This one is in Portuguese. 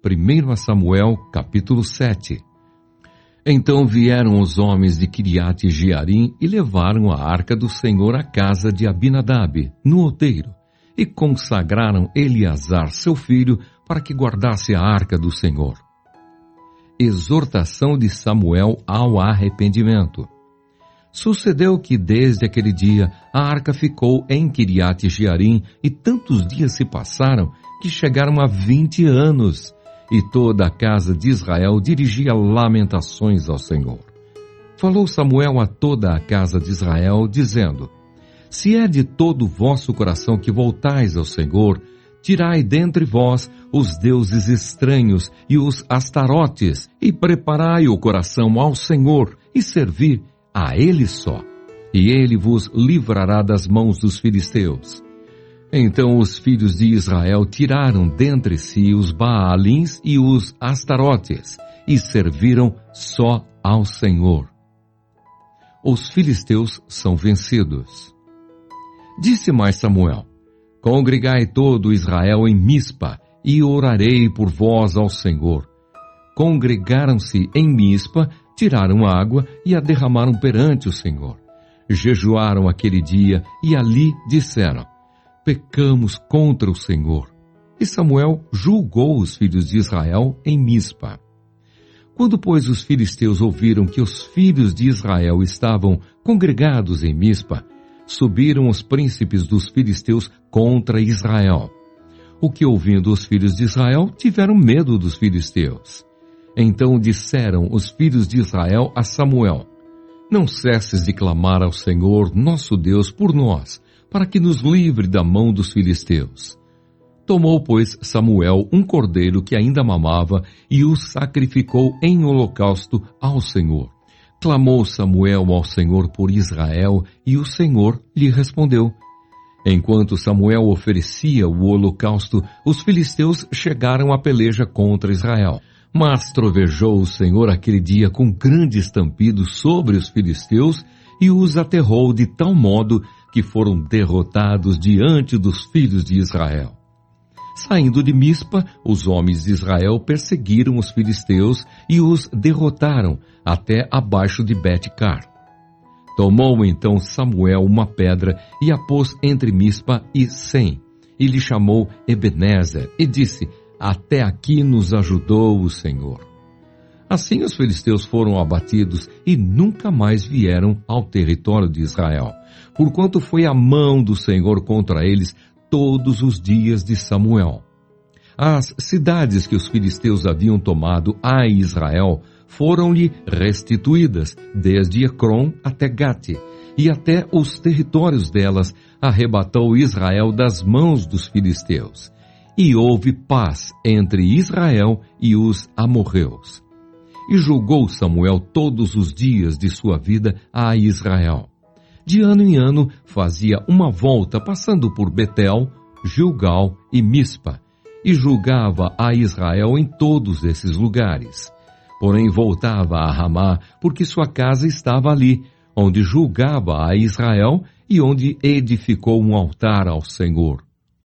1 Samuel, capítulo 7. Então vieram os homens de Quiriate Jearim e levaram a arca do Senhor à casa de Abinadab, no outeiro, e consagraram Eleazar, seu filho, para que guardasse a arca do Senhor. Exortação de Samuel ao arrependimento. Sucedeu que desde aquele dia a arca ficou em Quiriate Jearim, e tantos dias se passaram que chegaram a 20 anos, e toda a casa de Israel dirigia lamentações ao Senhor. Falou Samuel a toda a casa de Israel, dizendo: Se é de todo o vosso coração que voltais ao Senhor, tirai dentre vós os deuses estranhos e os astarotes, e preparai o coração ao Senhor, e servi a Ele só, e Ele vos livrará das mãos dos filisteus. Então os filhos de Israel tiraram dentre si os Baalins e os Astarotes, e serviram só ao Senhor. Os filisteus são vencidos. Disse mais Samuel: Congregai todo Israel em Mispa, e orarei por vós ao Senhor. Congregaram-se em Mispa, tiraram água e a derramaram perante o Senhor. Jejuaram aquele dia e ali disseram: Pecamos contra o Senhor. E Samuel julgou os filhos de Israel em Mispa. Quando, pois, os filisteus ouviram que os filhos de Israel estavam congregados em Mispa, subiram os príncipes dos filisteus contra Israel. O que, ouvindo os filhos de Israel, tiveram medo dos filisteus. Então disseram os filhos de Israel a Samuel: Não cesses de clamar ao Senhor, nosso Deus, por nós, para que nos livre da mão dos filisteus. Tomou, pois, Samuel um cordeiro que ainda mamava e o sacrificou em holocausto ao Senhor. Clamou Samuel ao Senhor por Israel, e o Senhor lhe respondeu. Enquanto Samuel oferecia o holocausto, os filisteus chegaram à peleja contra Israel. Mas trovejou o Senhor aquele dia com grande estampido sobre os filisteus e os aterrou de tal modo que foram derrotados diante dos filhos de Israel. Saindo de Mispa, os homens de Israel perseguiram os filisteus e os derrotaram até abaixo de Bet-car. Tomou então Samuel uma pedra e a pôs entre Mispa e Sem, e lhe chamou Ebenezer, e disse: Até aqui nos ajudou o Senhor. Assim os filisteus foram abatidos e nunca mais vieram ao território de Israel, porquanto foi a mão do Senhor contra eles todos os dias de Samuel. As cidades que os filisteus haviam tomado a Israel foram-lhe restituídas, desde Ecrom até Gate, e até os territórios delas arrebatou Israel das mãos dos filisteus. E houve paz entre Israel e os amorreus. E julgou Samuel todos os dias de sua vida a Israel. De ano em ano fazia uma volta, passando por Betel, Gilgal e Mispa, e julgava a Israel em todos esses lugares. Porém voltava a Ramá, porque sua casa estava ali, onde julgava a Israel e onde edificou um altar ao Senhor.